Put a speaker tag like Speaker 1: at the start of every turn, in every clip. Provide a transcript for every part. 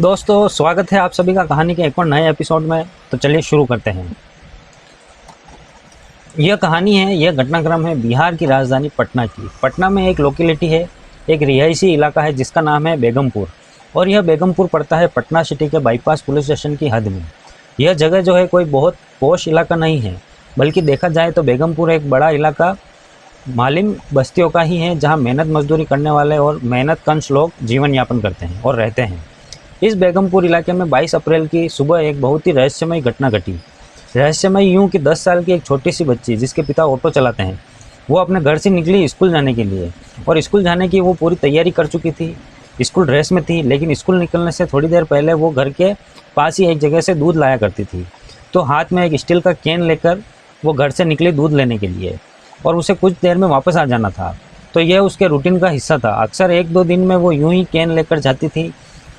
Speaker 1: दोस्तों, स्वागत है आप सभी का कहानी के एक और नए एपिसोड में। तो चलिए शुरू करते हैं। यह कहानी है, यह घटनाक्रम है बिहार की राजधानी पटना की। पटना में एक लोकेलिटी है, एक रिहायशी इलाका है जिसका नाम है बेगमपुर। और यह बेगमपुर पड़ता है पटना सिटी के बाईपास पुलिस स्टेशन की हद में। यह जगह जो है कोई बहुत पोश इलाका नहीं है, बल्कि देखा जाए तो बेगमपुर एक बड़ा इलाका मालिम बस्तियों का ही है, जहाँ मेहनत मजदूरी करने वाले और मेहनत कंश लोग जीवन यापन करते हैं और रहते हैं। इस बेगमपुर इलाके में 22 अप्रैल की सुबह एक बहुत ही रहस्यमय घटना घटी। रहस्यमय यूं कि 10 साल की एक छोटी सी बच्ची, जिसके पिता ऑटो चलाते हैं, वो अपने घर से निकली स्कूल जाने के लिए। और स्कूल जाने की वो पूरी तैयारी कर चुकी थी, स्कूल ड्रेस में थी। लेकिन स्कूल निकलने से थोड़ी देर पहले वो घर के पास ही एक जगह से दूध लाया करती थी। तो हाथ में एक स्टील का कैन लेकर वो घर से निकली दूध लेने के लिए, और उसे कुछ देर में वापस आ जाना था। तो यह उसके रूटीन का हिस्सा था। अक्सर 1-2 दिन में वो यूं ही कैन लेकर जाती थी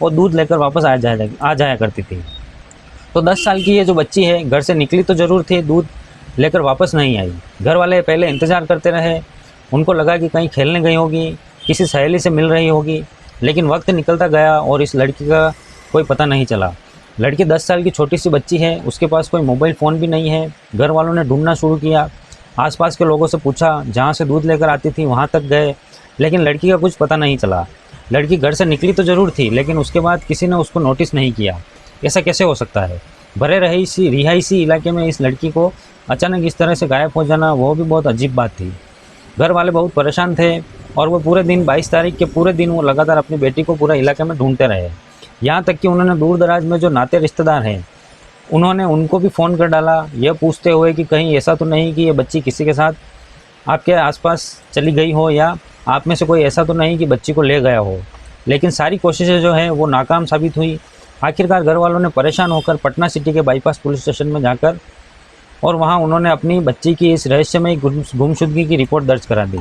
Speaker 1: और दूध लेकर वापस आ जाया करती थी। तो 10 साल की ये जो बच्ची है, घर से निकली तो ज़रूर थी, दूध लेकर वापस नहीं आई। घर वाले पहले इंतज़ार करते रहे। उनको लगा कि कहीं खेलने गई होगी, किसी सहेली से मिल रही होगी। लेकिन वक्त निकलता गया और इस लड़की का कोई पता नहीं चला। लड़की 10 साल की छोटी सी बच्ची है, उसके पास कोई मोबाइल फ़ोन भी नहीं है। घर वालों ने ढूंढना शुरू किया, आसपास के लोगों से पूछा, जहाँ से दूध लेकर आती थी वहाँ तक गए, लेकिन लड़की का कुछ पता नहीं चला। लड़की घर से निकली तो ज़रूर थी, लेकिन उसके बाद किसी ने उसको नोटिस नहीं किया। ऐसा कैसे हो सकता है? भरे रिहायशी इलाके में इस लड़की को अचानक इस तरह से गायब हो जाना, वो भी बहुत अजीब बात थी। घर वाले बहुत परेशान थे और वो पूरे दिन 22 तारीख के पूरे दिन वो लगातार अपनी बेटी को पूरा इलाके में ढूंढते रहे। यहाँ तक कि उन्होंने दूर दराज में जो नाते रिश्तेदार हैं, उन्होंने उनको भी फ़ोन कर डाला, यह पूछते हुए कि कहीं ऐसा तो नहीं कि ये बच्ची किसी के साथ आपके आसपास चली गई हो, या आप में से कोई ऐसा तो नहीं कि बच्ची को ले गया हो। लेकिन सारी कोशिशें जो हैं वो नाकाम साबित हुई। आखिरकार घर वालों ने परेशान होकर पटना सिटी के बाईपास पुलिस स्टेशन में जाकर और वहां उन्होंने अपनी बच्ची की इस रहस्यमय गुमशुदगी की रिपोर्ट दर्ज करा दी।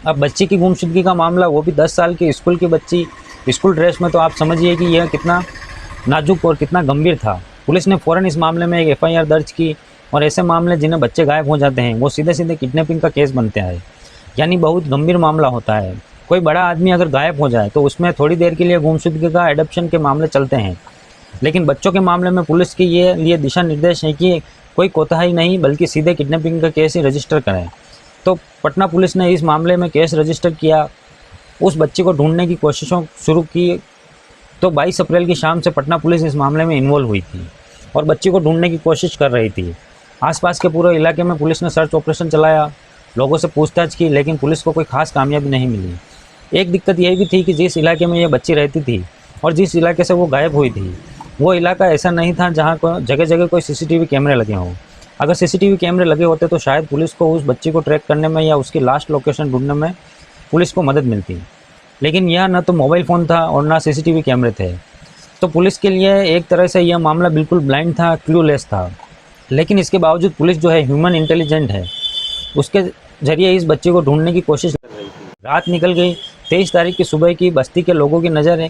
Speaker 1: अब बच्ची की गुमशुदगी का मामला, वो भी 10 साल की स्कूल की बच्ची स्कूल ड्रेस में, तो आप समझिए कि यह कितना नाजुक और कितना गंभीर था। पुलिस ने फ़ौरन इस मामले में एक एफआईआर दर्ज की। और ऐसे मामले जिन्हें बच्चे गायब हो जाते हैं, वो सीधे सीधे किडनैपिंग का केस बनते हैं, यानी बहुत गंभीर मामला होता है। कोई बड़ा आदमी अगर गायब हो जाए तो उसमें थोड़ी देर के लिए गुमशुदगी का एडॉप्शन के मामले चलते हैं, लेकिन बच्चों के मामले में पुलिस के ये दिशा निर्देश है कि कोई कोताही नहीं, बल्कि सीधे किडनैपिंग का केस ही रजिस्टर करें। तो पटना पुलिस ने इस मामले में केस रजिस्टर किया, उस बच्ची को ढूंढने की कोशिशों शुरू की। तो 22 अप्रैल की शाम से पटना पुलिस इस मामले में इन्वॉल्व हुई थी और बच्ची को ढूंढने की कोशिश कर रही थी। आसपास के पूरे इलाके में पुलिस ने सर्च ऑपरेशन चलाया, लोगों से पूछताछ की, लेकिन पुलिस को कोई खास कामयाबी नहीं मिली। एक दिक्कत यह भी थी कि जिस इलाके में ये बच्ची रहती थी और जिस इलाके से वो गायब हुई थी, वो इलाका ऐसा नहीं था जहाँ को जगह जगह कोई सीसीटीवी कैमरे लगे हों। अगर सीसीटीवी कैमरे लगे होते तो शायद पुलिस को उस बच्ची को ट्रैक करने में या उसकी लास्ट लोकेशन ढूंढने में पुलिस को मदद मिलती। लेकिन यह न तो मोबाइल फ़ोन था और ना सीसीटीवी कैमरे थे। तो पुलिस के लिए एक तरह से यह मामला बिल्कुल ब्लाइंड था, क्लूलेस था। लेकिन इसके बावजूद पुलिस जो है ह्यूमन इंटेलिजेंट है, उसके ज़रिए इस बच्चे को ढूंढने की कोशिश कर रही थी। रात निकल गई। 23 तारीख की सुबह की बस्ती के लोगों की नज़र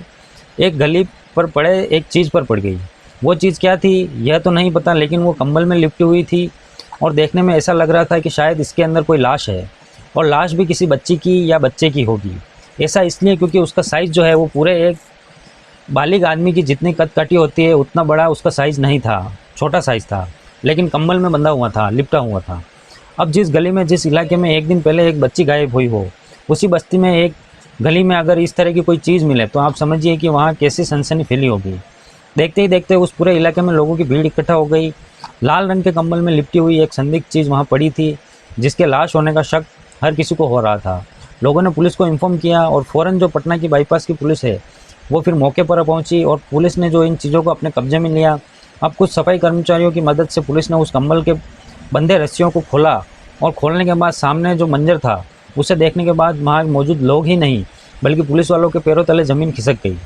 Speaker 1: एक गली पर पड़े एक चीज़ पर पड़ गई। वो चीज़ क्या थी यह तो नहीं पता, लेकिन वो कंबल में लिपटी हुई थी और देखने में ऐसा लग रहा था कि शायद इसके अंदर कोई लाश है, और लाश भी किसी बच्ची की या बच्चे की होगी। ऐसा इसलिए क्योंकि उसका साइज़ जो है वो पूरे एक बालिग आदमी की जितनी कद-काठी होती है उतना बड़ा उसका साइज़ नहीं था, छोटा साइज़ था, लेकिन कंबल में बंधा हुआ था, लिपटा हुआ था। अब जिस गली में, जिस इलाके में एक दिन पहले एक बच्ची गायब हुई हो, उसी बस्ती में एक गली में अगर इस तरह की कोई चीज़ मिले तो आप समझिए कि वहाँ कैसी सनसनी फैली होगी। देखते ही देखते उस पूरे इलाके में लोगों की भीड़ इकट्ठा हो गई। लाल रंग के कंबल में लिपटी हुई एक संदिग्ध चीज़ वहाँ पड़ी थी, जिसके लाश होने का शक हर किसी को हो रहा था। लोगों ने पुलिस को इन्फॉर्म किया और फ़ौरन जो पटना की बाईपास की पुलिस है वो फिर मौके पर पहुंची और पुलिस ने जो इन चीज़ों को अपने कब्जे में लिया। अब कुछ सफाई कर्मचारियों की मदद से पुलिस ने उस कंबल के बंधे रस्सियों को खोला, और खोलने के बाद सामने जो मंजर था उसे देखने के बाद वहाँ मौजूद लोग ही नहीं बल्कि पुलिस वालों के पैरों तले ज़मीन खिसक गई।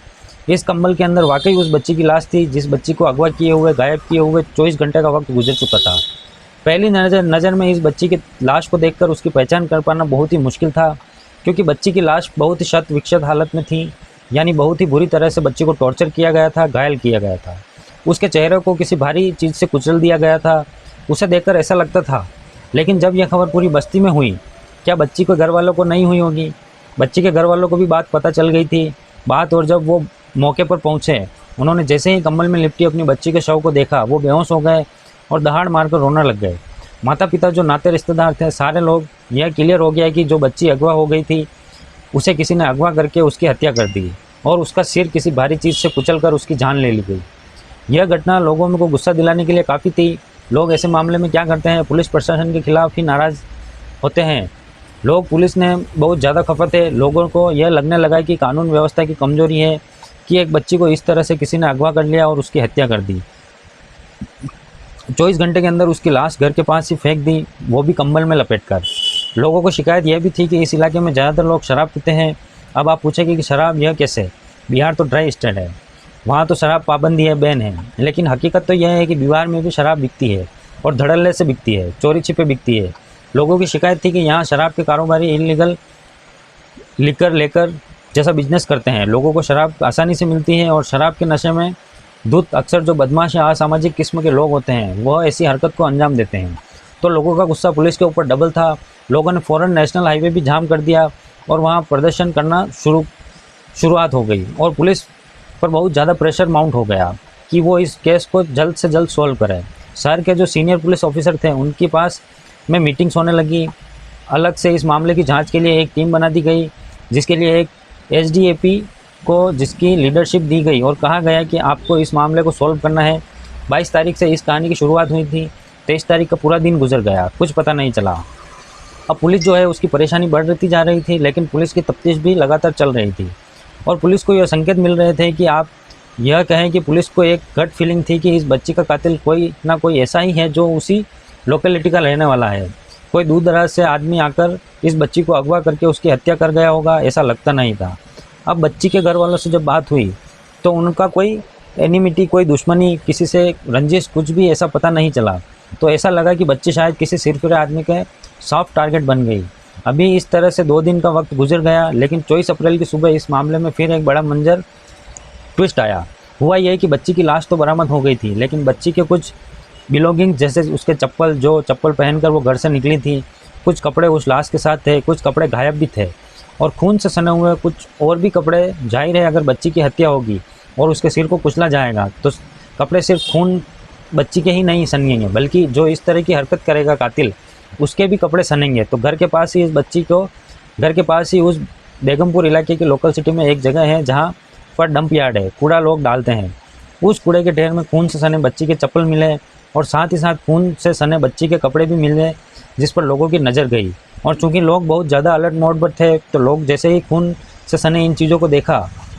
Speaker 1: इस कंबल के अंदर वाकई उस बच्ची की लाश थी, जिस बच्ची को अगवा किए हुए, गायब किए हुए 24 घंटे का वक्त गुजर चुका था। पहली नज़र में इस बच्ची की लाश को देखकर उसकी पहचान कर पाना बहुत ही मुश्किल था, क्योंकि बच्ची की लाश बहुत ही क्षत विक्षत हालत में थी, यानी बहुत ही बुरी तरह से बच्ची को टॉर्चर किया गया था, घायल किया गया था। उसके चेहरे को किसी भारी चीज़ से कुचल दिया गया था। उसे देखकर ऐसा लगता था। लेकिन जब यह खबर पूरी बस्ती में हुई, क्या बच्ची के घर वालों को नहीं हुई होगी? बच्ची के घर वालों को भी बात पता चल गई थी बात, और जब वो मौके पर पहुंचे, उन्होंने जैसे ही कंबल में लिपटी अपनी बच्ची के शव को देखा, वो बेहोश हो गए और दहाड़ मारकर रोने लग गए। माता पिता जो नाते रिश्तेदार थे, सारे लोग यह क्लियर हो गया कि जो बच्ची अगवा हो गई थी उसे किसी ने अगवा करके उसकी हत्या कर दी और उसका सिर किसी भारी चीज़ से कुचलकर उसकी जान ले ली गई। यह घटना लोगों को गुस्सा दिलाने के लिए काफ़ी थी। लोग ऐसे मामले में क्या करते हैं, पुलिस प्रशासन के खिलाफ ही नाराज़ होते हैं। लोग पुलिस ने बहुत ज़्यादा खफा थे। लोगों को यह लगने लगा कि कानून व्यवस्था की कमजोरी है कि एक बच्ची को इस तरह से किसी ने अगवा कर लिया और उसकी हत्या कर दी। 24 घंटे के अंदर उसकी लाश घर के पास ही फेंक दी, वो भी कंबल में लपेटकर। लोगों को शिकायत यह भी थी कि इस इलाके में ज़्यादातर लोग शराब पीते हैं। अब आप पूछेंगे कि शराब यह कैसे, बिहार तो ड्राई स्टेट है, वहाँ तो शराब पाबंदी है, बैन है। लेकिन हकीकत तो यह है कि बिहार में भी शराब बिकती है और धड़ल्ले से बिकती है, चोरी छिपे बिकती है। लोगों की शिकायत थी कि यहाँ शराब के कारोबारी इलीगल लिकर लेकर जैसा बिजनेस करते हैं। लोगों को शराब आसानी से मिलती है और शराब के नशे में धुत अक्सर जो बदमाश या असामाजिक किस्म के लोग होते हैं वह ऐसी हरकत को अंजाम देते हैं। तो लोगों का गुस्सा पुलिस के ऊपर डबल था। लोगों ने फ़ौरन नेशनल हाईवे भी जाम कर दिया और वहाँ प्रदर्शन करना शुरुआत हो गई और पुलिस पर बहुत ज़्यादा प्रेशर माउंट हो गया कि वो इस केस को जल्द से जल्द सॉल्व करें। शहर के जो सीनियर पुलिस ऑफिसर थे उनके पास में मीटिंग्स होने लगी। अलग से इस मामले की जांच के लिए एक टीम बना दी गई, जिसके लिए एक एसडीएपी को जिसकी लीडरशिप दी गई और कहा गया कि आपको इस मामले को सॉल्व करना है। 22 तारीख से इस कहानी की शुरुआत हुई थी। 23 तारीख का पूरा दिन गुजर गया, कुछ पता नहीं चला। अब पुलिस जो है उसकी परेशानी बढ़ती जा रही थी, लेकिन पुलिस की तफ्तीश भी लगातार चल रही थी और पुलिस को यह संकेत मिल रहे थे कि आप यह कहें कि पुलिस को एक गट फीलिंग थी कि इस बच्ची का कातिल कोई ना कोई ऐसा ही है जो उसी लोकेलिटी का रहने वाला है। कोई दूर दराज से आदमी आकर इस बच्ची को अगवा करके उसकी हत्या कर गया होगा, ऐसा लगता नहीं था। अब बच्ची के घर वालों से जब बात हुई तो उनका कोई एनिमिटी, कोई दुश्मनी, किसी से रंजिश, कुछ भी ऐसा पता नहीं चला। तो ऐसा लगा कि बच्ची शायद किसी सिरफिरे आदमी के सॉफ्ट टारगेट बन गई। अभी इस तरह से 2 दिन का वक्त गुजर गया, लेकिन 24 अप्रैल की सुबह इस मामले में फिर एक बड़ा मंजर ट्विस्ट आया। हुआ यह कि बच्ची की लाश तो बरामद हो गई थी, लेकिन बच्ची के कुछ बिलोंगिंग जैसे उसके जो चप्पल पहनकर वो घर से निकली थी, कुछ कपड़े उस लाश के साथ थे, कुछ कपड़े गायब भी थे और खून से सने हुए कुछ और भी कपड़े। जाहिर है अगर बच्ची की हत्या होगी और उसके सिर को कुचला जाएगा तो कपड़े सिर्फ खून बच्ची के ही नहीं सनेंगे, बल्कि जो इस तरह की हरकत करेगा कातिल उसके भी कपड़े सनेंगे। तो घर के पास ही इस बच्ची को, घर के पास ही उस बेगमपुर इलाके की लोकल सिटी में एक जगह है जहाँ पर डंप यार्ड है, कूड़ा लोग डालते हैं। उस कूड़े के ढेर में खून से सने बच्ची के चप्पल मिले और साथ ही साथ खून से सने बच्ची के कपड़े भी मिले, जिस पर लोगों की नज़र गई। और चूंकि लोग बहुत ज़्यादा अलर्ट मोड पर थे तो लोग जैसे ही खून से सने इन चीज़ों को देखा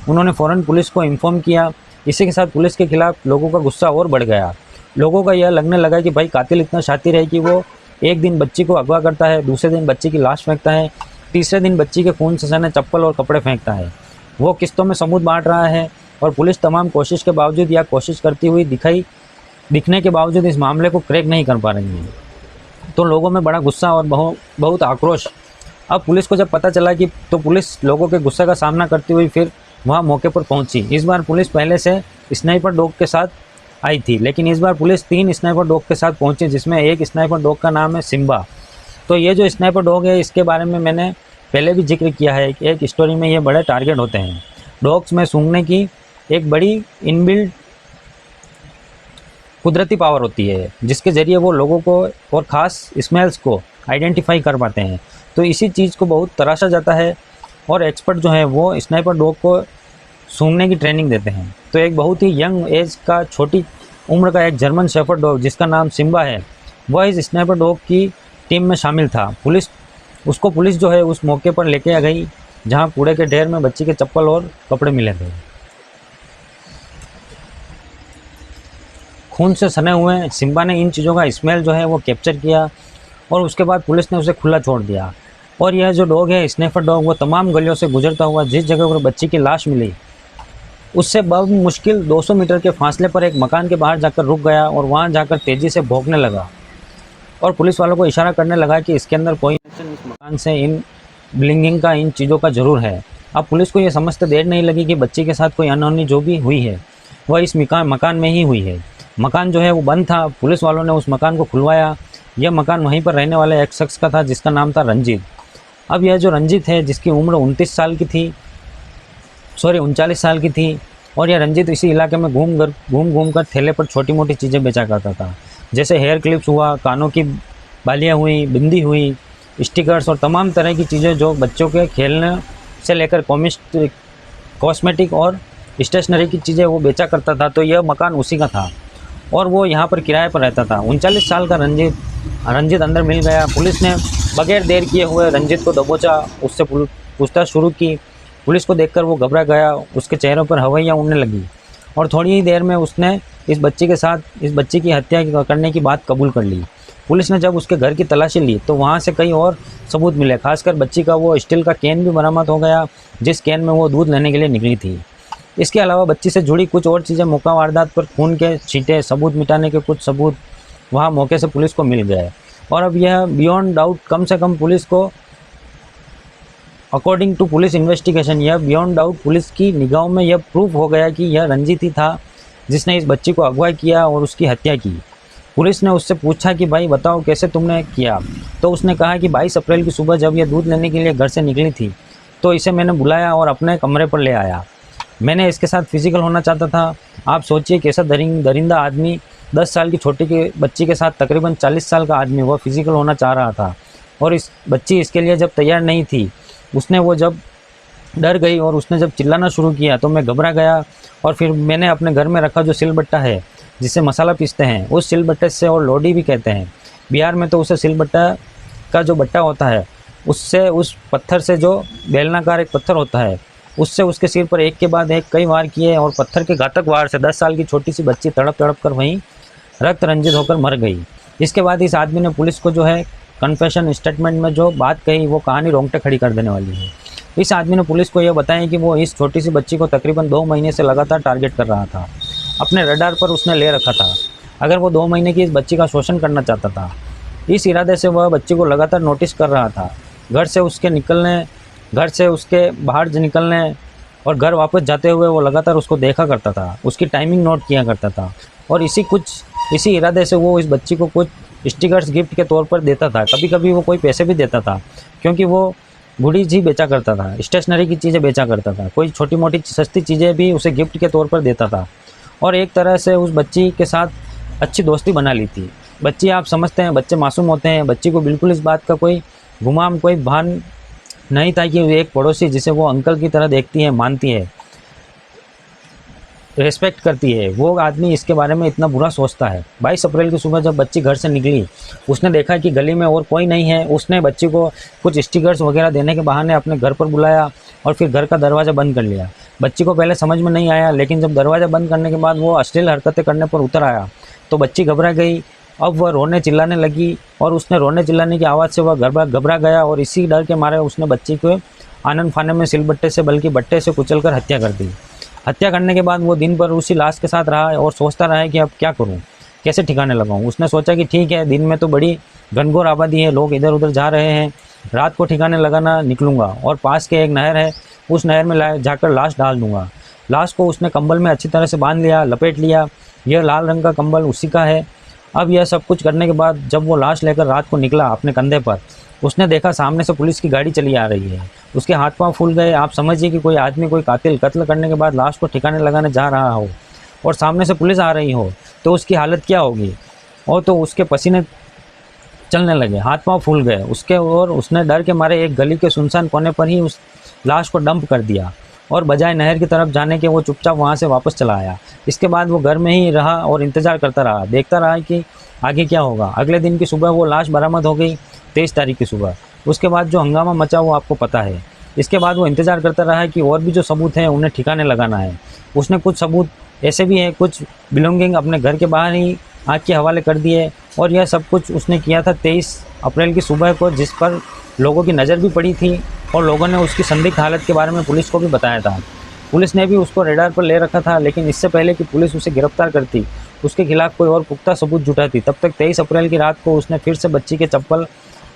Speaker 1: उन्होंने फ़ौरन पुलिस को इन्फॉर्म किया। इसी के साथ पुलिस के खिलाफ लोगों का गुस्सा और बढ़ गया। लोगों का यह लगने लगा कि भाई कातिल इतना शातिर है कि वो एक दिन बच्ची को अगवा करता है, दूसरे दिन बच्ची की लाश फेंकता है, तीसरे दिन बच्ची के खून से सने चप्पल और कपड़े फेंकता है। वो किस्तों में सबूत बांट रहा है और पुलिस तमाम कोशिश के बावजूद या कोशिश करती हुई दिखने के बावजूद इस मामले को क्रैक नहीं कर पा रही है। तो लोगों में बड़ा गुस्सा और बहुत आक्रोश। अब पुलिस को जब पता चला कि तो पुलिस लोगों के गुस्से का सामना करती हुई फिर वहाँ मौके पर पहुंची। इस बार पुलिस पहले से स्नाइपर डॉग के साथ आई थी, लेकिन इस बार पुलिस 3 स्नाइपर डॉग के साथ पहुंची, जिसमें एक स्नाइपर डॉग का नाम है सिम्बा। तो ये जो स्नाइपर डॉग है इसके बारे में मैंने पहले भी जिक्र किया है कि एक स्टोरी में ये बड़े टारगेट होते हैं। डॉग्स में सूंघने की एक बड़ी इनबिल्ट कुदरती पावर होती है, जिसके ज़रिए वो लोगों को और ख़ास स्मेल्स को आइडेंटिफाई कर पाते हैं। तो इसी चीज़ को बहुत तराशा जाता है और एक्सपर्ट जो है वो स्नाइपर डॉग को सूंघने की ट्रेनिंग देते हैं। तो एक बहुत ही यंग एज का, छोटी उम्र का एक जर्मन शेफर्ड डॉग जिसका नाम सिम्बा है, वह इस स्नाइपर डॉग की टीम में शामिल था। पुलिस जो है उस मौके पर लेके आ गई जहाँ कूड़े के ढेर में बच्ची के चप्पल और कपड़े मिले थे। खून से सने हुए सिम्बा ने इन चीज़ों का स्मेल जो है वो कैप्चर किया और उसके बाद पुलिस ने उसे खुला छोड़ दिया। और यह जो डॉग है स्नैफर डॉग, वो तमाम गलियों से गुजरता हुआ जिस जगह पर बच्ची की लाश मिली उससे बहुत मुश्किल 200 मीटर के फासले पर एक मकान के बाहर जाकर रुक गया और वहां जाकर तेज़ी से भौंकने लगा और पुलिस वालों को इशारा करने लगा कि इसके अंदर कोई एक्शन इस मकान से इन ब्लिंगिंग का, इन चीज़ों का ज़रूर है। अब पुलिस को यह समझते देर नहीं लगी कि बच्ची के साथ कोई अनहोनी जो भी हुई है वह इस मकान में ही हुई है। मकान जो है वो बंद था। पुलिस वालों ने उस मकान को खुलवाया। यह मकान वहीं पर रहने वाले एक शख्स का था जिसका नाम था रंजीत। अब यह जो रंजीत है जिसकी उम्र 39 साल की थी और यह रंजित इसी इलाके में घूम कर ठेले पर छोटी मोटी चीज़ें बेचा करता था, जैसे हेयर क्लिप्स हुआ, कानों की बालियाँ हुई, बिंदी हुई, स्टिकर्स और तमाम तरह की चीज़ें जो बच्चों के खेलने से लेकर कॉस्मेटिक और स्टेशनरी की चीज़ें वो बेचा करता था। तो यह मकान उसी का था और वो यहाँ पर किराए पर रहता था। 39 साल का रंजित अंदर मिल गया। पुलिस ने बगैर देर किए हुए रंजित को दबोचा, उससे पूछताछ शुरू की। पुलिस को देखकर वो घबरा गया, उसके चेहरे पर हवाइयाँ उड़ने लगी और थोड़ी ही देर में उसने इस बच्ची की हत्या करने की बात कबूल कर ली। पुलिस ने जब उसके घर की तलाशी ली तो वहाँ से कई और सबूत मिले, खासकर बच्ची का वो स्टील का कैन भी बरामद हो गया जिस कैन में वो दूध लेने के लिए निकली थी। इसके अलावा बच्ची से जुड़ी कुछ और चीज़ें, मौका वारदात पर खून के छींटे, सबूत मिटाने के कुछ सबूत वहाँ मौके से पुलिस को मिल गए। और अब यह बियॉन्ड डाउट, कम से कम पुलिस को, अकॉर्डिंग टू पुलिस इन्वेस्टिगेशन, यह बियॉन्ड डाउट पुलिस की निगाहों में यह प्रूफ हो गया कि यह रंजित ही था जिसने इस बच्ची को अगवा किया और उसकी हत्या की। पुलिस ने उससे पूछा कि भाई बताओ कैसे तुमने किया, तो उसने कहा कि 22 अप्रैल की सुबह जब यह दूध लेने के लिए घर से निकली थी तो इसे मैंने बुलाया और अपने कमरे पर ले आया। मैंने इसके साथ फिजिकल होना चाहता था। आप सोचिए कैसा दरिंदा आदमी, 10 साल की छोटी की बच्ची के साथ तकरीबन 40 साल का आदमी वह फिजिकल होना चाह रहा था और इस बच्ची इसके लिए जब तैयार नहीं थी, वो जब डर गई और उसने जब चिल्लाना शुरू किया तो मैं घबरा गया और फिर मैंने अपने घर में रखा जो सिलबट्टा है जिससे मसाला पीसते हैं, उस सिलबट्टे से, और लोडी भी कहते हैं बिहार में, तो उसे सिलबट्टा का जो बट्टा होता है उससे, उस पत्थर से, जो बेलनाकार एक पत्थर होता है, उससे उसके सिर पर एक के बाद एक कई वार किए और पत्थर के घातक वार से 10 साल की छोटी सी बच्ची तड़प कर वहीं रक्त रंजित होकर मर गई। इसके बाद इस आदमी ने पुलिस को जो है कन्फेशन स्टेटमेंट में जो बात कही वो कहानी रोंगटे खड़ी कर देने वाली है। इस आदमी ने पुलिस को यह बताया कि वो इस छोटी सी बच्ची को तकरीबन 2 महीने से लगातार टारगेट कर रहा था। अपने रडार पर उसने ले रखा था। अगर वो 2 महीने की इस बच्ची का शोषण करना चाहता था, इस इरादे से वह बच्ची को लगातार नोटिस कर रहा था। घर से उसके बाहर निकलने और घर वापस जाते हुए वो लगातार उसको देखा करता था, उसकी टाइमिंग नोट किया करता था और इसी इरादे से वो इस बच्ची को कुछ स्टिकर्स गिफ्ट के तौर पर देता था। कभी कभी वो कोई पैसे भी देता था क्योंकि वो गुडीज ही बेचा करता था, स्टेशनरी की चीज़ें बेचा करता था, कोई छोटी मोटी सस्ती चीज़ें भी उसे गिफ्ट के तौर पर देता था और एक तरह से उस बच्ची के साथ अच्छी दोस्ती बना ली थी। बच्ची, आप समझते हैं बच्चे मासूम होते हैं, बच्ची को बिल्कुल इस बात का कोई भान नहीं था कि एक पड़ोसी जिसे वो अंकल की तरह देखती है, मानती है, रेस्पेक्ट करती है, वो आदमी इसके बारे में इतना बुरा सोचता है। 22 अप्रैल की सुबह जब बच्ची घर से निकली, उसने देखा कि गली में और कोई नहीं है। उसने बच्ची को कुछ स्टिकर्स वगैरह देने के बहाने अपने घर पर बुलाया और फिर घर का दरवाज़ा बंद कर लिया। बच्ची को पहले समझ में नहीं आया, लेकिन जब दरवाज़ा बंद करने के बाद वो अश्लील हरकतें करने पर उतर आया तो बच्ची घबरा गई। अब वह रोने चिल्लाने लगी और उसने रोने चिल्लाने की आवाज़ से वह घबरा गया और इसी डर के मारे उसने बच्ची को आनन फाने में सिलबट्टे से, बल्कि बट्टे से कुचल कर हत्या कर दी। हत्या करने के बाद वो दिन भर उसी लाश के साथ रहा और सोचता रहा कि अब क्या करूं, कैसे ठिकाने लगाऊं। उसने सोचा कि ठीक है, दिन में तो बड़ी घनघोर आबादी है, लोग इधर उधर जा रहे हैं, रात को ठिकाने लगाना निकलूंगा और पास के एक नहर है, उस नहर में जाकर लाश डाल दूंगा। लाश को उसने कंबल में अच्छी तरह से बांध लिया, लपेट लिया। यह लाल रंग का कंबल उसी का है। अब यह सब कुछ करने के बाद जब वो लाश लेकर रात को निकला अपने कंधे पर, उसने देखा सामने से पुलिस की गाड़ी चली आ रही है। उसके हाथ पांव फूल गए। आप समझिए कि कोई आदमी, कोई कातिल कत्ल करने के बाद लाश को ठिकाने लगाने जा रहा हो और सामने से पुलिस आ रही हो तो उसकी हालत क्या होगी। और तो उसके पसीने चलने लगे, हाथ पांव फूल गए उसके, और उसने डर के मारे एक गली के सुनसान कोने पर ही उस लाश को डंप कर दिया और बजाय नहर की तरफ जाने के वो चुपचाप वहाँ से वापस चला आया। इसके बाद वो घर में ही रहा और इंतज़ार करता रहा, देखता रहा कि आगे क्या होगा। अगले दिन की सुबह वो लाश बरामद हो गई, 23 तारीख की सुबह। उसके बाद जो हंगामा मचा वो आपको पता है। इसके बाद वो इंतज़ार करता रहा कि और भी जो सबूत हैं उन्हें ठिकाने लगाना है। उसने कुछ सबूत ऐसे भी हैं, कुछ बिलोंगिंग अपने घर के बाहर ही आग के हवाले कर दिए और यह सब कुछ उसने किया था 23 अप्रैल की सुबह को, जिस पर लोगों की नज़र भी पड़ी थी और लोगों ने उसकी संदिग्ध हालत के बारे में पुलिस को भी बताया था। पुलिस ने भी उसको रेडार पर ले रखा था, लेकिन इससे पहले कि पुलिस उसे गिरफ्तार करती, उसके खिलाफ कोई और पुख्ता सबूत जुटाती, तब तक 23 अप्रैल की रात को उसने फिर से बच्ची के चप्पल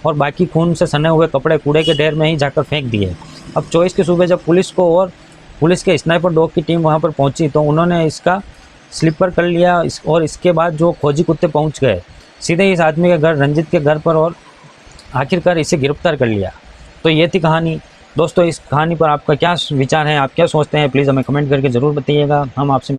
Speaker 1: और बाकी खून से सने हुए कपड़े कूड़े के ढेर में ही जाकर फेंक दिए। अब 24 की सुबह जब पुलिस के स्नाइपर डॉग की टीम वहां पर पहुंची तो उन्होंने इसका स्लीपर कर लिया और इसके बाद जो खोजी कुत्ते पहुंच गए सीधे इस आदमी के घर, रंजित के घर पर, और आखिरकार इसे गिरफ्तार कर लिया। तो ये थी कहानी। दोस्तों इस कहानी पर आपका क्या विचार है, आप क्या सोचते हैं, प्लीज़ हमें कमेंट करके ज़रूर बताइएगा। हम आपसे